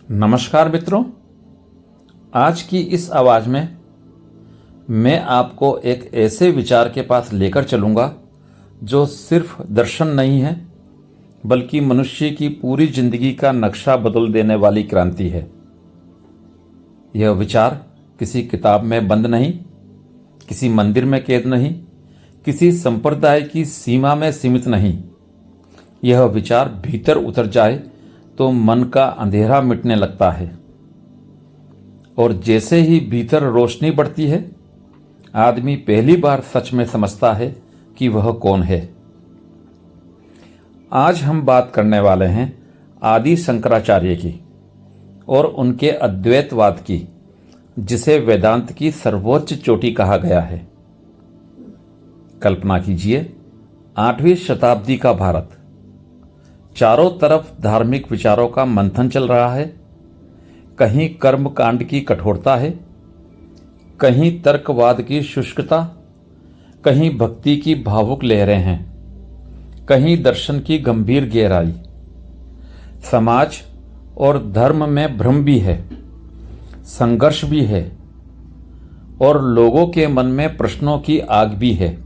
नमस्कार मित्रों, आज की इस आवाज़ में मैं आपको एक ऐसे विचार के पास लेकर चलूँगा जो सिर्फ दर्शन नहीं है बल्कि मनुष्य की पूरी जिंदगी का नक्शा बदल देने वाली क्रांति है। यह विचार किसी किताब में बंद नहीं, किसी मंदिर में कैद नहीं, किसी संप्रदाय की सीमा में सीमित नहीं। यह विचार भीतर उतर जाए तो मन का अंधेरा मिटने लगता है और जैसे ही भीतर रोशनी बढ़ती है, आदमी पहली बार सच में समझता है कि वह कौन है। आज हम बात करने वाले हैं आदि शंकराचार्य की और उनके अद्वैतवाद की, जिसे वेदांत की सर्वोच्च चोटी कहा गया है। कल्पना कीजिए, 8वीं शताब्दी का भारत, चारों तरफ धार्मिक विचारों का मंथन चल रहा है। कहीं कर्म कांड की कठोरता है, कहीं तर्कवाद की शुष्कता, कहीं भक्ति की भावुक लहरें हैं, कहीं दर्शन की गंभीर गहराई। समाज और धर्म में भ्रम भी है, संघर्ष भी है और लोगों के मन में प्रश्नों की आग भी है।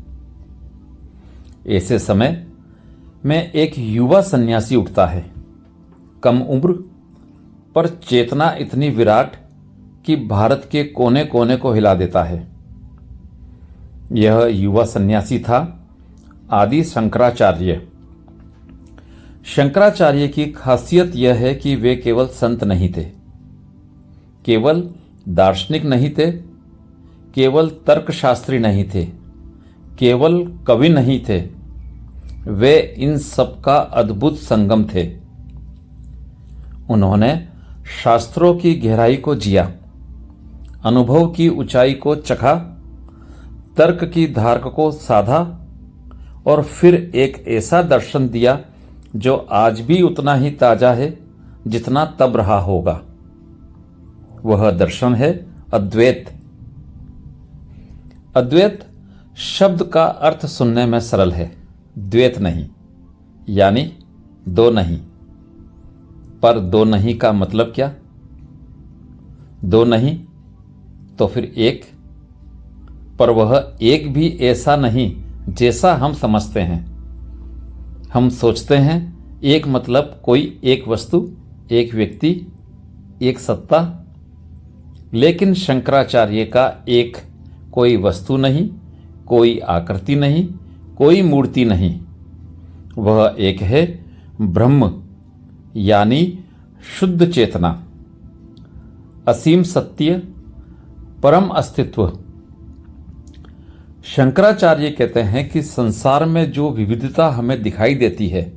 ऐसे समय में एक युवा सन्यासी उठता है, कम उम्र पर चेतना इतनी विराट कि भारत के कोने कोने को हिला देता है। यह युवा सन्यासी था आदि शंकराचार्य। शंकराचार्य की खासियत यह है कि वे केवल संत नहीं थे, केवल दार्शनिक नहीं थे, केवल तर्कशास्त्री नहीं थे, केवल कवि नहीं थे। वे इन सब का अद्भुत संगम थे। उन्होंने शास्त्रों की गहराई को जिया, अनुभव की ऊंचाई को चखा, तर्क की धार को साधा और फिर एक ऐसा दर्शन दिया जो आज भी उतना ही ताजा है जितना तब रहा होगा। वह दर्शन है अद्वैत। अद्वैत शब्द का अर्थ सुनने में सरल है, द्वैत नहीं, यानी दो नहीं। पर दो नहीं का मतलब क्या? दो नहीं तो फिर एक, पर वह एक भी ऐसा नहीं जैसा हम समझते हैं। हम सोचते हैं एक मतलब कोई एक वस्तु, एक व्यक्ति, एक सत्ता। लेकिन शंकराचार्य का एक कोई वस्तु नहीं, कोई आकृति नहीं, कोई मूर्ति नहीं। वह एक है ब्रह्म, यानी शुद्ध चेतना, असीम सत्य, परम अस्तित्व। शंकराचार्य कहते हैं कि संसार में जो विविधता हमें दिखाई देती है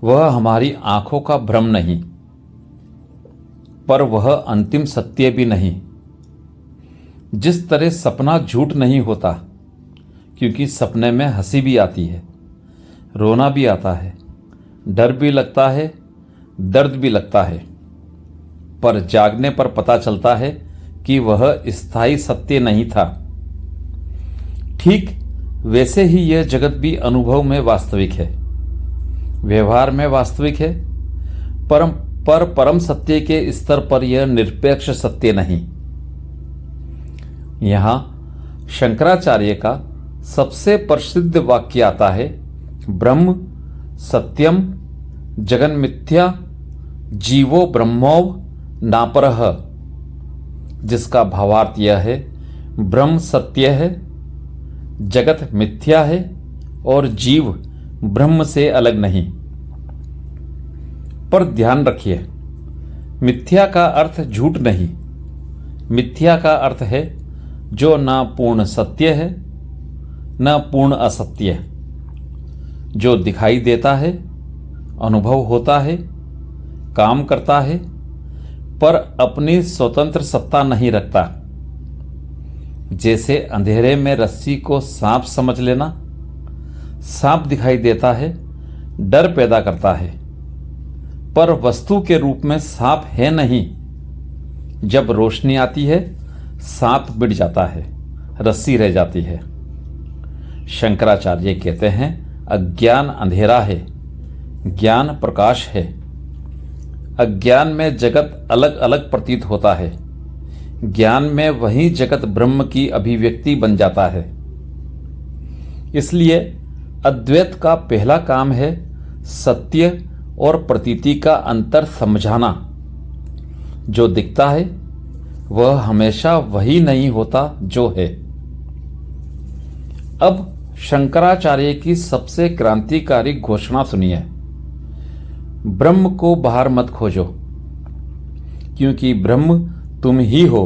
वह हमारी आंखों का भ्रम नहीं, पर वह अंतिम सत्य भी नहीं। जिस तरह सपना झूठ नहीं होता, क्योंकि सपने में हंसी भी आती है, रोना भी आता है, डर भी लगता है, दर्द भी लगता है, पर जागने पर पता चलता है कि वह स्थायी सत्य नहीं था। ठीक वैसे ही यह जगत भी अनुभव में वास्तविक है, व्यवहार में वास्तविक है, पर परम सत्य के स्तर पर यह निरपेक्ष सत्य नहीं। यहां शंकराचार्य का सबसे प्रसिद्ध वाक्य आता है, ब्रह्म सत्यम जगन मिथ्या जीवो ब्रह्मोव नापरः, जिसका भावार्थ यह है, ब्रह्म सत्य है, जगत मिथ्या है और जीव ब्रह्म से अलग नहीं। पर ध्यान रखिए, मिथ्या का अर्थ झूठ नहीं, मिथ्या का अर्थ है जो ना पूर्ण सत्य है न पूर्ण असत्य, जो दिखाई देता है, अनुभव होता है, काम करता है, पर अपनी स्वतंत्र सत्ता नहीं रखता। जैसे अंधेरे में रस्सी को सांप समझ लेना, सांप दिखाई देता है, डर पैदा करता है, पर वस्तु के रूप में सांप है नहीं। जब रोशनी आती है, सांप मिट जाता है, रस्सी रह जाती है। शंकराचार्य कहते हैं, अज्ञान अंधेरा है, ज्ञान प्रकाश है। अज्ञान में जगत अलग अलग प्रतीत होता है, ज्ञान में वही जगत ब्रह्म की अभिव्यक्ति बन जाता है। इसलिए अद्वैत का पहला काम है सत्य और प्रतीति का अंतर समझाना। जो दिखता है वह हमेशा वही नहीं होता जो है। अब शंकराचार्य की सबसे क्रांतिकारी घोषणा सुनिए। ब्रह्म को बाहर मत खोजो, क्योंकि ब्रह्म तुम ही हो।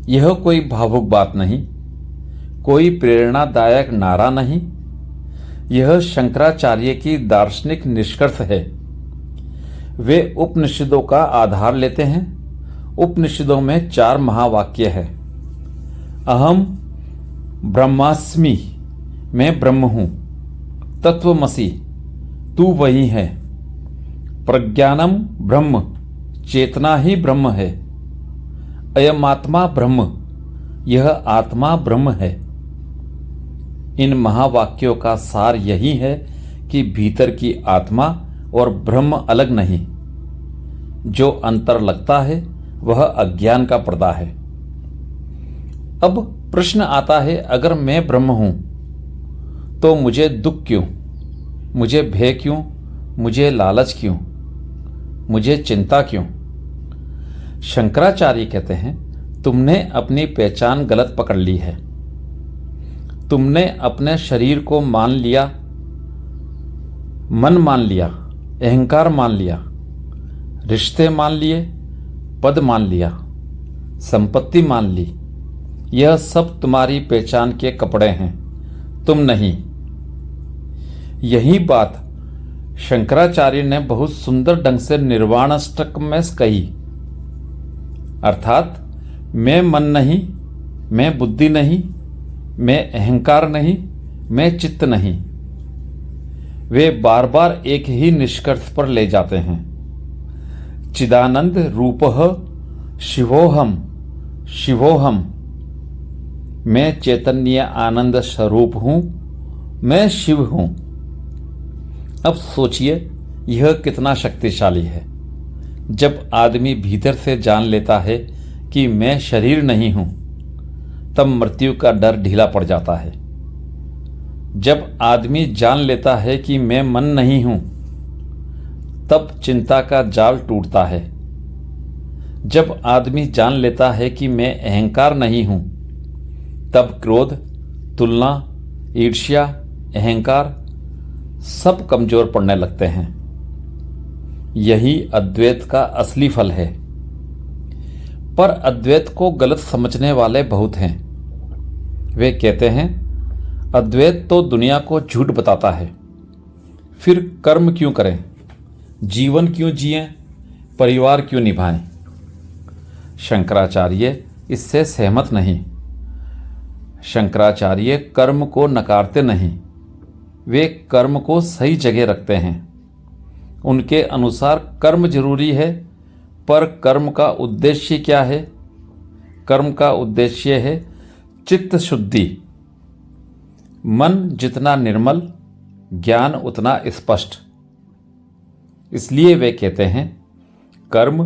यह कोई भावुक बात नहीं, कोई प्रेरणादायक नारा नहीं। यह शंकराचार्य की दार्शनिक निष्कर्ष है। वे उपनिषदों का आधार लेते हैं। उपनिषदों में 4 महावाक्य है। अहम ब्रह्मास्मि, मैं ब्रह्म हूं। तत्वमसि, तू वही है। प्रज्ञानम ब्रह्म, चेतना ही ब्रह्म है। अयमात्मा ब्रह्म, यह आत्मा ब्रह्म है। इन महावाक्यों का सार यही है कि भीतर की आत्मा और ब्रह्म अलग नहीं। जो अंतर लगता है वह अज्ञान का पर्दा है। अब प्रश्न आता है, अगर मैं ब्रह्म हूं तो मुझे दुख क्यों, मुझे भय क्यों, मुझे लालच क्यों, मुझे चिंता क्यों? शंकराचार्य कहते हैं, तुमने अपनी पहचान गलत पकड़ ली है। तुमने अपने शरीर को मान लिया, मन मान लिया, अहंकार मान लिया, रिश्ते मान लिए, पद मान लिया, संपत्ति मान ली। यह सब तुम्हारी पहचान के कपड़े हैं, तुम नहीं। यही बात शंकराचार्य ने बहुत सुंदर ढंग से निर्वाणाष्टक में कही। अर्थात मैं मन नहीं, मैं बुद्धि नहीं, मैं अहंकार नहीं, मैं चित्त नहीं। वे बार बार एक ही निष्कर्ष पर ले जाते हैं। चिदानंद रूपः शिवोहम, शिवोहम। मैं चैतन्य आनंद स्वरूप हूं, मैं शिव हूं। अब सोचिए यह कितना शक्तिशाली है। जब आदमी भीतर से जान लेता है कि मैं शरीर नहीं हूं, तब मृत्यु का डर ढीला पड़ जाता है। जब आदमी जान लेता है कि मैं मन नहीं हूं, तब चिंता का जाल टूटता है। जब आदमी जान लेता है कि मैं अहंकार नहीं हूं, तब क्रोध, तुलना, ईर्ष्या, अहंकार सब कमजोर पड़ने लगते हैं। यही अद्वैत का असली फल है। पर अद्वैत को गलत समझने वाले बहुत हैं। वे कहते हैं अद्वैत तो दुनिया को झूठ बताता है, फिर कर्म क्यों करें, जीवन क्यों जिएं, परिवार क्यों निभाएं। शंकराचार्य इससे सहमत नहीं। शंकराचार्य कर्म को नकारते नहीं, वे कर्म को सही जगह रखते हैं। उनके अनुसार कर्म जरूरी है, पर कर्म का उद्देश्य क्या है? कर्म का उद्देश्य है चित्त शुद्धि। मन जितना निर्मल, ज्ञान उतना स्पष्ट। इसलिए वे कहते हैं कर्म,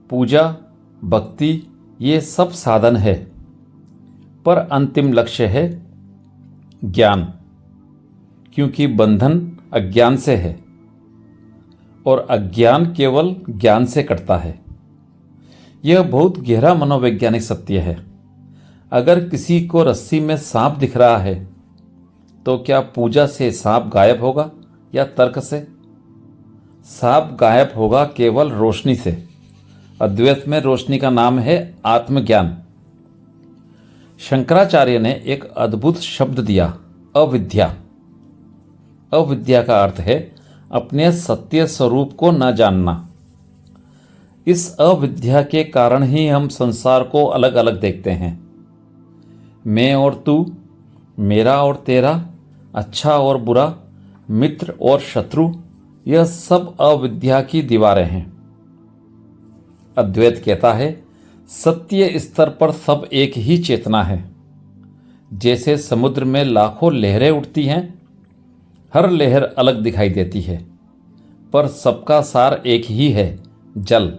पूजा, भक्ति ये सब साधन है, पर अंतिम लक्ष्य है ज्ञान, क्योंकि बंधन अज्ञान से है और अज्ञान केवल ज्ञान से कटता है। यह बहुत गहरा मनोवैज्ञानिक सत्य है। अगर किसी को रस्सी में सांप दिख रहा है तो क्या पूजा से सांप गायब होगा या तर्क से? सांप गायब होगा केवल रोशनी से। अद्वैत में रोशनी का नाम है आत्मज्ञान। शंकराचार्य ने एक अद्भुत शब्द दिया, अविद्या। अविद्या का अर्थ है अपने सत्य स्वरूप को न जानना। इस अविद्या के कारण ही हम संसार को अलग अलग देखते हैं। मैं और तू, मेरा और तेरा, अच्छा और बुरा, मित्र और शत्रु, यह सब अविद्या की दीवारें हैं। अद्वैत कहता है सत्य स्तर पर सब एक ही चेतना है। जैसे समुद्र में लाखों लहरें उठती हैं, हर लहर अलग दिखाई देती है, पर सबका सार एक ही है, जल।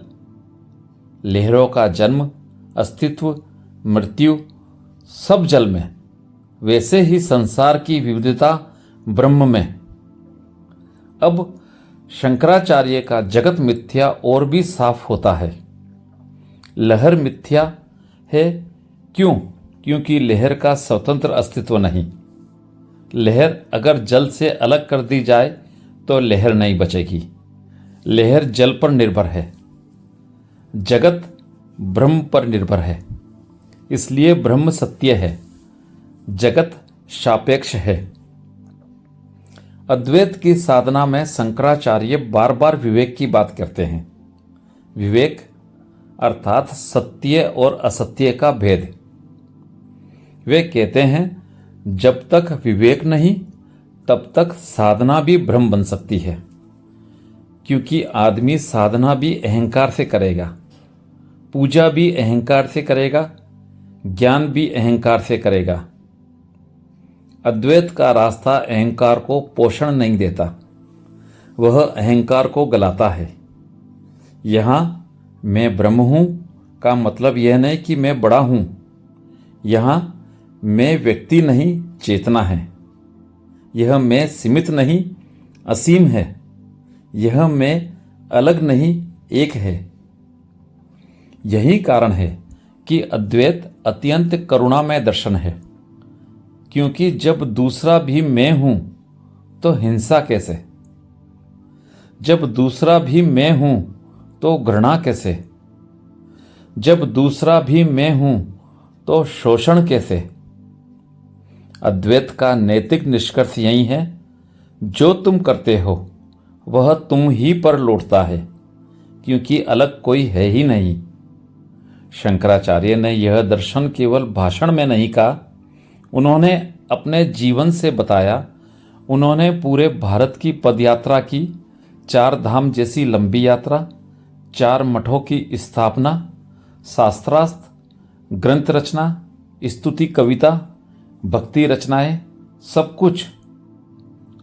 लहरों का जन्म, अस्तित्व, मृत्यु सब जल में, वैसे ही संसार की विविधता ब्रह्म में। अब शंकराचार्य का जगत मिथ्या और भी साफ होता है। लहर मिथ्या है, क्यों? क्योंकि लहर का स्वतंत्र अस्तित्व नहीं। लहर अगर जल से अलग कर दी जाए तो लहर नहीं बचेगी। लहर जल पर निर्भर है, जगत ब्रह्म पर निर्भर है, इसलिए ब्रह्म सत्य है, जगत सापेक्ष है। अद्वैत की साधना में शंकराचार्य बार बार विवेक की बात करते हैं। विवेक अर्थात सत्य और असत्य का भेद। वे कहते हैं जब तक विवेक नहीं तब तक साधना भी भ्रम बन सकती है, क्योंकि आदमी साधना भी अहंकार से करेगा, पूजा भी अहंकार से करेगा, ज्ञान भी अहंकार से करेगा। अद्वैत का रास्ता अहंकार को पोषण नहीं देता, वह अहंकार को गलाता है। यहाँ मैं ब्रह्म हूँ का मतलब यह नहीं कि मैं बड़ा हूँ। यहाँ मैं व्यक्ति नहीं, चेतना है। यह मैं सीमित नहीं, असीम है। यह मैं अलग नहीं, एक है। यही कारण है कि अद्वैत अत्यंत करुणामय दर्शन है, क्योंकि जब दूसरा भी मैं हूं तो हिंसा कैसे? जब दूसरा भी मैं हूं तो घृणा कैसे? जब दूसरा भी मैं हूं तो शोषण कैसे? अद्वैत का नैतिक निष्कर्ष यही है, जो तुम करते हो वह तुम ही पर लौटता है, क्योंकि अलग कोई है ही नहीं। शंकराचार्य ने यह दर्शन केवल भाषण में नहीं कहा, उन्होंने अपने जीवन से बताया। उन्होंने पूरे भारत की पदयात्रा की, 4 धाम जैसी लंबी यात्रा, 4 मठों की स्थापना, शास्त्रार्थ, ग्रंथ रचना, स्तुति कविता, भक्ति रचनाएं, सब कुछ।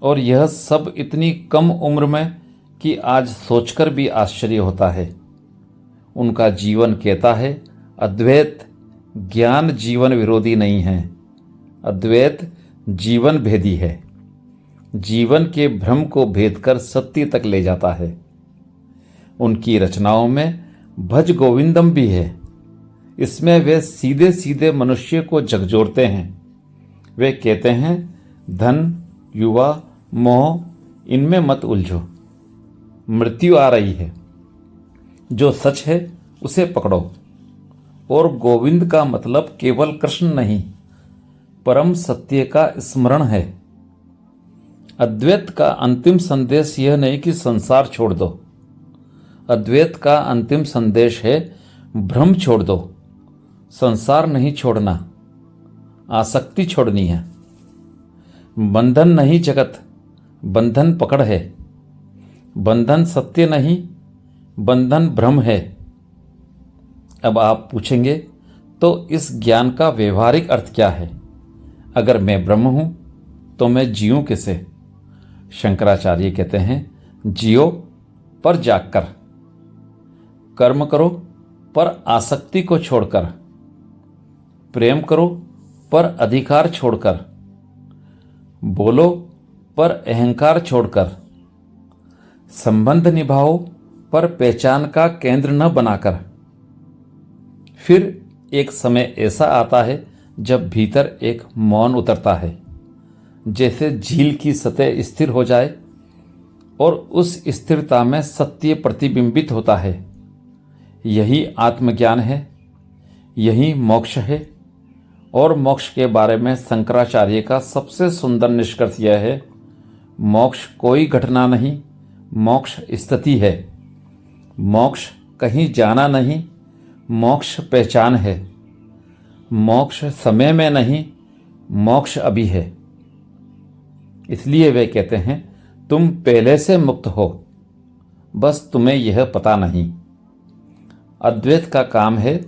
और यह सब इतनी कम उम्र में कि आज सोचकर भी आश्चर्य होता है। उनका जीवन कहता है, अद्वैत ज्ञान जीवन विरोधी नहीं है, अद्वैत जीवन भेदी है। जीवन के भ्रम को भेद कर सत्य तक ले जाता है। उनकी रचनाओं में भज गोविंदम भी है। इसमें वे सीधे सीधे मनुष्य को झकझोरते हैं। वे कहते हैं, धन, युवा, मोह, इनमें मत उलझो, मृत्यु आ रही है, जो सच है उसे पकड़ो। और गोविंद का मतलब केवल कृष्ण नहीं, परम सत्य का स्मरण है। अद्वैत का अंतिम संदेश यह नहीं कि संसार छोड़ दो। अद्वैत का अंतिम संदेश है, भ्रम छोड़ दो। संसार नहीं छोड़ना, आसक्ति छोड़नी है। बंधन नहीं जगत, बंधन पकड़ है। बंधन सत्य नहीं, बंधन भ्रम है। अब आप पूछेंगे, तो इस ज्ञान का व्यवहारिक अर्थ क्या है? अगर मैं ब्रह्म हूं तो मैं जीऊं कैसे? शंकराचार्य कहते हैं, जियो पर जागकर, कर्म करो पर आसक्ति को छोड़कर, प्रेम करो पर अधिकार छोड़कर, बोलो पर अहंकार छोड़कर, संबंध निभाओ पर पहचान का केंद्र न बनाकर। फिर एक समय ऐसा आता है जब भीतर एक मौन उतरता है, जैसे झील की सतह स्थिर हो जाए और उस स्थिरता में सत्य प्रतिबिंबित होता है। यही आत्मज्ञान है, यही मोक्ष है। और मोक्ष के बारे में शंकराचार्य का सबसे सुंदर निष्कर्ष यह है, मोक्ष कोई घटना नहीं, मोक्ष स्थिति है। मोक्ष कहीं जाना नहीं, मोक्ष पहचान है। मोक्ष समय में नहीं, मोक्ष अभी है। इसलिए वे कहते हैं, तुम पहले से मुक्त हो, बस तुम्हें यह पता नहीं। अद्वैत का काम है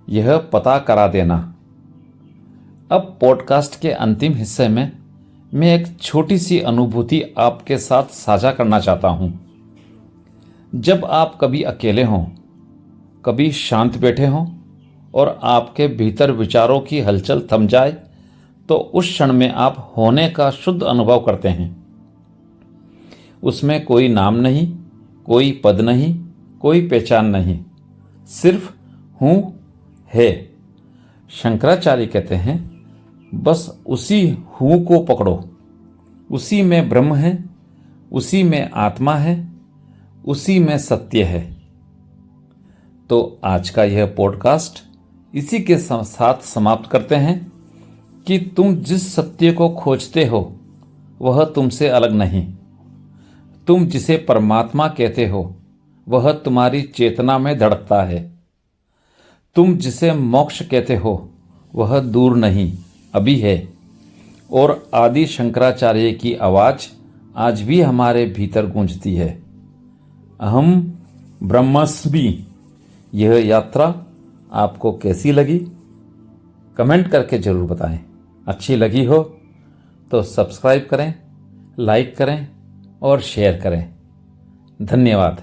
यह पता करा देना। अब पॉडकास्ट के अंतिम हिस्से में मैं एक छोटी सी अनुभूति आपके साथ साझा करना चाहता हूँ। जब आप कभी अकेले हों, कभी शांत बैठे हों और आपके भीतर विचारों की हलचल थम जाए, तो उस क्षण में आप होने का शुद्ध अनुभव करते हैं। उसमें कोई नाम नहीं, कोई पद नहीं, कोई पहचान नहीं, सिर्फ हूँ है। शंकराचार्य कहते हैं, बस उसी हूँ को पकड़ो, उसी में ब्रह्म है, उसी में आत्मा है, उसी में सत्य है। तो आज का यह पॉडकास्ट इसी के साथ समाप्त करते हैं कि तुम जिस सत्य को खोजते हो वह तुमसे अलग नहीं। तुम जिसे परमात्मा कहते हो वह तुम्हारी चेतना में धड़कता है। तुम जिसे मोक्ष कहते हो वह दूर नहीं, अभी है। और आदि शंकराचार्य की आवाज आज भी हमारे भीतर गूंजती है, अहम ब्रह्मास्मि। यह यात्रा आपको कैसी लगी? कमेंट करके जरूर बताएं। अच्छी लगी हो तो सब्सक्राइब करें, लाइक करें और शेयर करें। धन्यवाद।